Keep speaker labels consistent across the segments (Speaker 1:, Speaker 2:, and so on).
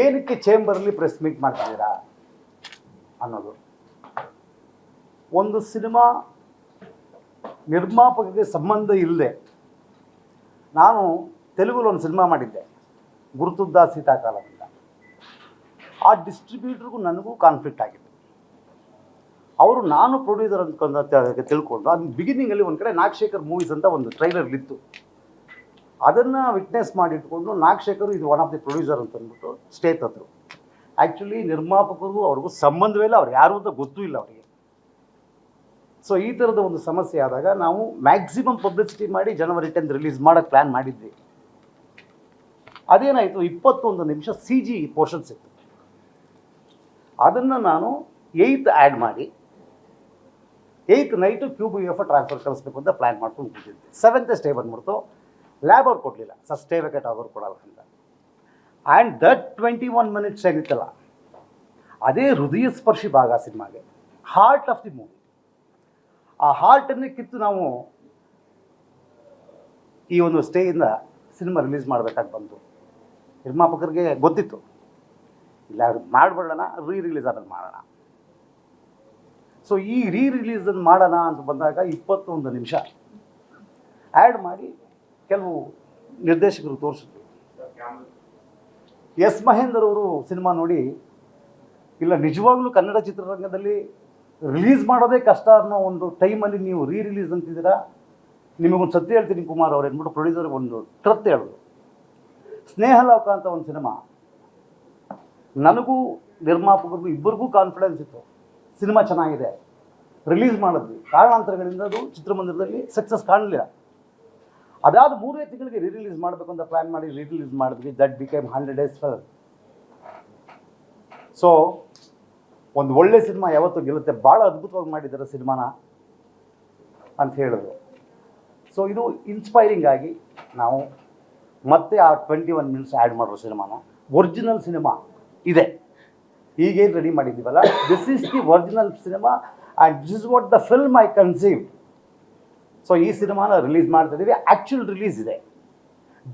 Speaker 1: ಏನಕ್ಕೆ ಚೇಂಬರಲ್ಲಿ press meet ಮಾಡ್ತಿದ್ದೀರಾ ಅನ್ನೋದು. ಒಂದು ಸಿನಿಮಾ ನಿರ್ಮಾಪಕರಿಗೆ ಸಂಬಂಧ ಇಲ್ಲದೆ, ನಾನು ತೆಲುಗಲ್ಲಿ ಒಂದು ಸಿನಿಮಾ ಮಾಡಿದ್ದೆ, ಗುರುತುದ್ದ ಸೀತಾಕಾಲದಿಂದ. ಆ ಡಿಸ್ಟ್ರಿಬ್ಯೂಟ್ರಿಗೂ ನನಗೂ ಕಾನ್ಫ್ಲಿಕ್ಟ್ ಆಗಿತ್ತು. ಅವರು ನಾನು ಪ್ರೊಡ್ಯೂಸರ್ ಅಂತ ತಿಳ್ಕೊಂಡು, ಅದು ಬಿಗಿನಿಂಗಲ್ಲಿ ಒಂದು ಕಡೆ ನಾಗಶೇಖರ್ ಮೂವೀಸ್ ಅಂತ ಒಂದು ಟ್ರೈಲರ್ಲಿತ್ತು. ಅದನ್ನು ವಿಟ್ನೆಸ್ ಮಾಡಿಟ್ಕೊಂಡು ನಾಗಶೇಖರ್ ಇದು ಒನ್ ಆಫ್ ದಿ ಪ್ರೊಡ್ಯೂಸರ್ ಅಂತ ಅಂದ್ಬಿಟ್ಟು ಸ್ಟೇ ತಂದರು. ಆ್ಯಕ್ಚುಲಿ ನಿರ್ಮಾಪಕರಿಗೂ ಅವ್ರಿಗೂ ಸಂಬಂಧವೇ ಇಲ್ಲ, ಅವ್ರು ಯಾರು ಅಂತ ಗೊತ್ತೂ ಇಲ್ಲ ಅವರಿಗೆ. ಸೊ ಈ ಥರದ ಒಂದು ಸಮಸ್ಯೆ ಆದಾಗ ನಾವು ಮ್ಯಾಕ್ಸಿಮಮ್ ಪಬ್ಲಿಸಿಟಿ ಮಾಡಿ ಜನವರಿ 10 ರಿಲೀಸ್ ಮಾಡೋಕ್ಕೆ ಪ್ಲ್ಯಾನ್ ಮಾಡಿದ್ವಿ. ಅದೇನಾಯಿತು, 21 ನಿಮಿಷ CG ಪೋರ್ಷನ್ಸ್ ಇತ್ತು. ಅದನ್ನು ನಾನು 8th ಆ್ಯಡ್ ಮಾಡಿ 8th ನೈಟು QBF ಟ್ರಾನ್ಸ್ಫರ್ ಕಳಿಸ್ಬೇಕು ಅಂತ ಪ್ಲ್ಯಾನ್ ಮಾಡ್ಕೊಂಡು ಕೂತಿದ್ದೆ. 7th ಸ್ಟೇ ಬಂದ್ಬಿಡ್ತು. ಲ್ಯಾಬ್ ಅವ್ರು ಕೊಡಲಿಲ್ಲ, ಸ್ಟೇ ವೇಕೆಟ್ ಅವ್ರು ಕೊಡಲ್ಲ ಅಂತ. ಆ್ಯಂಡ್ ದಟ್ 21 ಮಿನಿಟ್ಸ್ ಆಗಿತ್ತಲ್ಲ, ಅದೇ ಹೃದಯ ಸ್ಪರ್ಶಿ ಭಾಗ ಸಿನಿಮಾಗೆ, ಹಾರ್ಟ್ ಆಫ್ ದಿ ಮೂವಿ. ಆ ಹಾರ್ಟನ್ನೇ ಕಿತ್ತು ನಾವು ಈ ಒಂದು ಸ್ಟೇಯಿಂದ ಸಿನಿಮಾ ರಿಲೀಸ್ ಮಾಡಬೇಕಾಗಿ ಬಂತು. ನಿರ್ಮಾಪಕರಿಗೆ ಗೊತ್ತಿತ್ತು, ಇಲ್ಲ ಮಾಡಿಬಿಡೋಣ, ರಿಲೀಸ್ ಆಮೇಲೆ ಮಾಡೋಣ. ಸೊ ಈ ರಿಲೀಸನ್ನು ಮಾಡೋಣ ಅಂತ ಬಂದಾಗ 21 ನಿಮಿಷ ಆ್ಯಡ್ ಮಾಡಿ ಕೆಲವು ನಿರ್ದೇಶಕರು ತೋರಿಸಿದ್ರು. ಎಸ್ ಮಹೇಂದರ್ ಅವರು ಸಿನಿಮಾ ನೋಡಿ, ಇಲ್ಲ ನಿಜವಾಗ್ಲೂ ಕನ್ನಡ ಚಿತ್ರರಂಗದಲ್ಲಿ ರಿಲೀಸ್ ಮಾಡೋದೇ ಕಷ್ಟ ಅನ್ನೋ ಒಂದು ಟೈಮಲ್ಲಿ ನೀವು ರಿಲೀಸ್ ಅಂತಿದ್ದೀರಾ, ನಿಮಗೊಂದು ಸತ್ಯ ಹೇಳ್ತೀನಿ ಕುಮಾರ್ ಅವ್ರು ಅಂದ್ಬಿಟ್ಟು ಪ್ರೊಡ್ಯೂಸರ್ಗೆ ಒಂದು ಟ್ರತ್ ಹೇಳಿದ್ರು. ಸ್ನೇಹಲೋಕ ಅಂತ ಒಂದು ಸಿನಿಮಾ, ನನಗೂ ನಿರ್ಮಾಪಕರಿಗೂ ಇಬ್ಬರಿಗೂ ಕಾನ್ಫಿಡೆನ್ಸ್ ಇತ್ತು, ಸಿನಿಮಾ ಚೆನ್ನಾಗಿದೆ, ರಿಲೀಸ್ ಮಾಡಿದ್ವಿ. ಕಾರಣಾಂತರಗಳಿಂದ ಅದು ಚಿತ್ರಮಂದಿರದಲ್ಲಿ ಸಕ್ಸಸ್ ಕಾಣಲಿಲ್ಲ. ಅದಾದ 3 ತಿಂಗಳಿಗೆ ರಿಲೀಸ್ ಮಾಡಬೇಕು ಅಂತ ಪ್ಲ್ಯಾನ್ ಮಾಡಿ ರಿಲೀಸ್ ಮಾಡಿದ್ವಿ. That became 100 days film. So ಒಂದು ಒಳ್ಳೆ ಸಿನಿಮಾ ಯಾವತ್ತೂ ಗೆಲ್ಲುತ್ತೆ, ಭಾಳ ಅದ್ಭುತವಾಗಿ ಮಾಡಿದ್ದಾರೆ ಸಿನಿಮಾನ ಅಂತ ಹೇಳಿದ್ರು. ಸೊ ಇದು ಇನ್ಸ್ಪೈರಿಂಗ್ ಆಗಿ ನಾವು ಮತ್ತೆ ಆ 21 ಮಿನಿಟ್ಸ್ ಆ್ಯಡ್ ಮಾಡಿರೋ ಸಿನಿಮಾನ, ಒರಿಜಿನಲ್ ಸಿನಿಮಾ ಇದೆ, ಈಗೇನು ರೆಡಿ ಮಾಡಿದ್ದೀವಲ್ಲ, this is the original cinema and this is what the film I conceived. So ಈ ಸಿನಿಮಾನ ರಿಲೀಸ್ ಮಾಡ್ತಾ ಇದ್ದೀವಿ. ಆ್ಯಕ್ಚುಲ್ ರಿಲೀಸ್ ಇದೆ,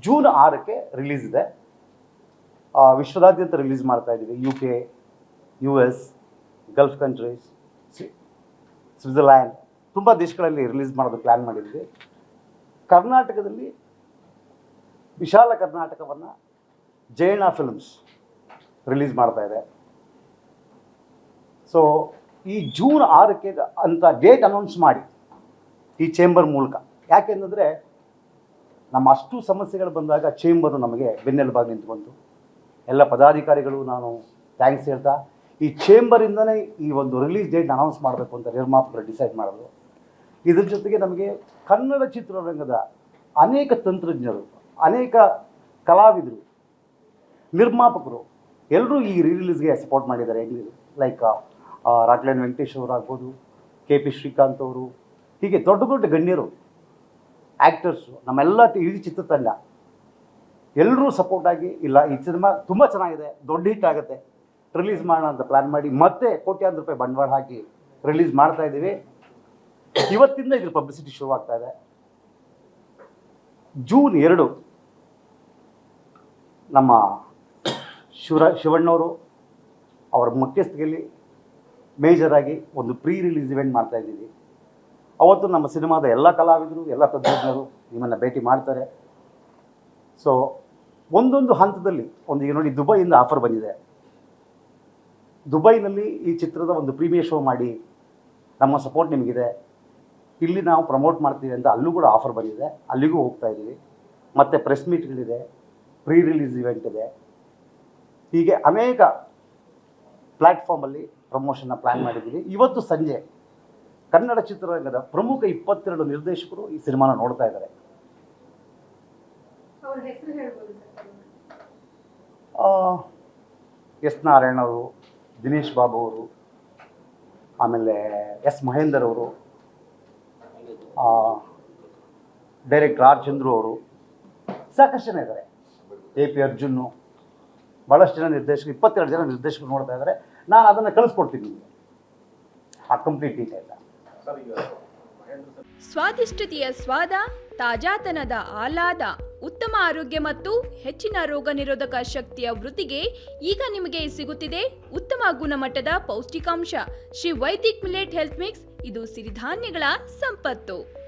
Speaker 1: ಜೂನ್ 6ಕ್ಕೆ ರಿಲೀಸ್ ಇದೆ. ವಿಶ್ವದಾದ್ಯಂತ ರಿಲೀಸ್ ಮಾಡ್ತಾ ಇದ್ದೀವಿ. UK, US, Gulf countries, Switzerland, ತುಂಬ ದೇಶಗಳಲ್ಲಿ ರಿಲೀಸ್ ಮಾಡೋದು ಪ್ಲ್ಯಾನ್ ಮಾಡಿದ್ವಿ. ಕರ್ನಾಟಕದಲ್ಲಿ ವಿಶಾಲ ಕರ್ನಾಟಕವನ್ನು ಜಯಣ್ಣ ಫಿಲ್ಮ್ಸ್ ರಿಲೀಸ್ ಮಾಡ್ತಾ ಇದೆ. ಸೊ ಈ ಜೂನ್ 6ಕ್ಕೆ ಅಂತ ಡೇಟ್ ಅನೌನ್ಸ್ ಮಾಡಿ ಈ ಚೇಂಬರ್ ಮೂಲಕ, ಯಾಕೆಂದರೆ ನಮ್ಮ ಅಷ್ಟು ಸಮಸ್ಯೆಗಳು ಬಂದಾಗ ಚೇಂಬರು ನಮಗೆ ಬೆನ್ನೆಲುಬಾಗಿ ನಿಂತ್ಕೊಂತು. ಎಲ್ಲ ಪದಾಧಿಕಾರಿಗಳು ನಾನು ಥ್ಯಾಂಕ್ಸ್ ಹೇಳ್ತಾ, ಈ ಚೇಂಬರಿಂದನೇ ಈ ಒಂದು ರಿಲೀಸ್ ಡೇಟ್ ಅನೌನ್ಸ್ ಮಾಡಬೇಕು ಅಂತ ನಿರ್ಮಾಪಕರು ಡಿಸೈಡ್ ಮಾಡಿದ್ರು. ಇದ್ರ ಜೊತೆಗೆ ನಮಗೆ ಕನ್ನಡ ಚಿತ್ರರಂಗದ ಅನೇಕ ತಂತ್ರಜ್ಞರು, ಅನೇಕ ಕಲಾವಿದರು, ನಿರ್ಮಾಪಕರು ಎಲ್ಲರೂ ಈ ರಿಲೀಸ್ಗೆ ಸಪೋರ್ಟ್ ಮಾಡಿದ್ದಾರೆ. ಲೈಕ್ ರಾಕ್ಲೈನ್ ವೆಂಕಟೇಶ್ ಅವರು ಆಗ್ಬೋದು, KP ಶ್ರೀಕಾಂತ್ ಅವರು, ಹೀಗೆ ದೊಡ್ಡ ದೊಡ್ಡ ಗಣ್ಯರು, ಆ್ಯಕ್ಟರ್ಸು, ನಮ್ಮೆಲ್ಲ ಇಡೀ ಚಿತ್ರತಂಡ ಎಲ್ಲರೂ ಸಪೋರ್ಟಾಗಿ, ಇಲ್ಲ ಈ ಸಿನಿಮಾ ತುಂಬ ಚೆನ್ನಾಗಿದೆ, ದೊಡ್ಡ ಹಿಟ್ ಆಗುತ್ತೆ, ರಿಲೀಸ್ ಮಾಡೋಣ ಅಂತ ಪ್ಲ್ಯಾನ್ ಮಾಡಿ ಮತ್ತೆ ಕೋಟ್ಯಾಂತರ ರೂಪಾಯಿ ಬಂಡವಾಳ ಹಾಕಿ ರಿಲೀಸ್ ಮಾಡ್ತಾ ಇದ್ದೀವಿ. ಇವತ್ತಿಂದ ಇದ್ರ ಪಬ್ಲಿಸಿಟಿ ಶುರುವಾಗ್ತಾ ಇದೆ. ಜೂನ್ 2 ನಮ್ಮ ಶಿವಣ್ಣವರು ಅವರ ಮುಖ್ಯಸ್ಥಿಕೆಯಲ್ಲಿ ಮೇಜರಾಗಿ ಒಂದು ರಿಲೀಸ್ ಇವೆಂಟ್ ಮಾಡ್ತಾ ಇದ್ದೀವಿ. ಅವತ್ತು ನಮ್ಮ ಸಿನಿಮಾದ ಎಲ್ಲ ಕಲಾವಿದರು, ಎಲ್ಲ ತಂತ್ರಜ್ಞರು ನಿಮ್ಮನ್ನು ಭೇಟಿ ಮಾಡ್ತಾರೆ. ಸೊ ಒಂದೊಂದು ಹಂತದಲ್ಲಿ ಈಗ ನೋಡಿ, ದುಬೈಯಿಂದ ಆಫರ್ ಬಂದಿದೆ. ದುಬೈನಲ್ಲಿ ಈ ಚಿತ್ರದ ಒಂದು ಪ್ರೀಮಿಯರ್ ಶೋ ಮಾಡಿ, ನಮ್ಮ ಸಪೋರ್ಟ್ ನಿಮಗಿದೆ, ಇಲ್ಲಿ ನಾವು ಪ್ರಮೋಟ್ ಮಾಡ್ತೀವಿ ಅಂತ ಅಲ್ಲೂ ಕೂಡ ಆಫರ್ ಬಂದಿದೆ, ಅಲ್ಲಿಗೂ ಹೋಗ್ತಾ ಇದ್ದೀವಿ. ಮತ್ತು ಪ್ರೆಸ್ ಮೀಟ್ಗಳಿದೆ, ರಿಲೀಸ್ ಇವೆಂಟ್ ಇದೆ, ಹೀಗೆ ಅನೇಕ ಪ್ಲ್ಯಾಟ್ಫಾರ್ಮಲ್ಲಿ ಪ್ರಮೋಷನ್ನ ಪ್ಲ್ಯಾನ್ ಮಾಡಿದ್ದೀವಿ. ಇವತ್ತು ಸಂಜೆ ಕನ್ನಡ ಚಿತ್ರರಂಗದ ಪ್ರಮುಖ 22 ನಿರ್ದೇಶಕರು ಈ ಸಿನಿಮಾನ ನೋಡ್ತಾ ಇದ್ದಾರೆ. ಎಸ್ ನಾರಾಯಣ್ ಅವರು, ದಿನೇಶ್ ಬಾಬು ಅವರು, ಆಮೇಲೆ ಎಸ್ ಮಹೇಂದರ್ ಅವರು, ಡೈರೆಕ್ಟರ್ ಆರ್ ಚಂದ್ರು ಅವರು, ಸಾಕಷ್ಟು ಜನ ಇದ್ದಾರೆ. AP ಅರ್ಜುನ್ನು, ಭಾಳಷ್ಟು ಜನ ನಿರ್ದೇಶಕರು, 22 ಜನ ನಿರ್ದೇಶಕರು ನೋಡ್ತಾ ಇದ್ದಾರೆ. ನಾನು ಅದನ್ನು ಕಳಿಸ್ಕೊಡ್ತೀನಿ ನಿಮಗೆ, ಆ ಕಂಪ್ಲೀಟ್ ಡೀಟೇಲ್.
Speaker 2: ಸ್ವಾದಿಷ್ಟತೆಯ ಸ್ವಾದ, ತಾಜಾತನದ ಆಹ್ಲಾದ. ಉತ್ತಮ ಆರೋಗ್ಯ ಮತ್ತು ಹೆಚ್ಚಿನ ರೋಗ ನಿರೋಧಕ ಶಕ್ತಿಯ ವೃದ್ಧಿಗೆ ಈಗ ನಿಮಗೆ ಸಿಗುತ್ತಿದೆ ಉತ್ತಮ ಗುಣಮಟ್ಟದ ಪೌಷ್ಟಿಕಾಂಶ Shri Vaidik millet health mix. ಇದು ಸಿರಿಧಾನ್ಯಗಳ ಸಂಪತ್ತು.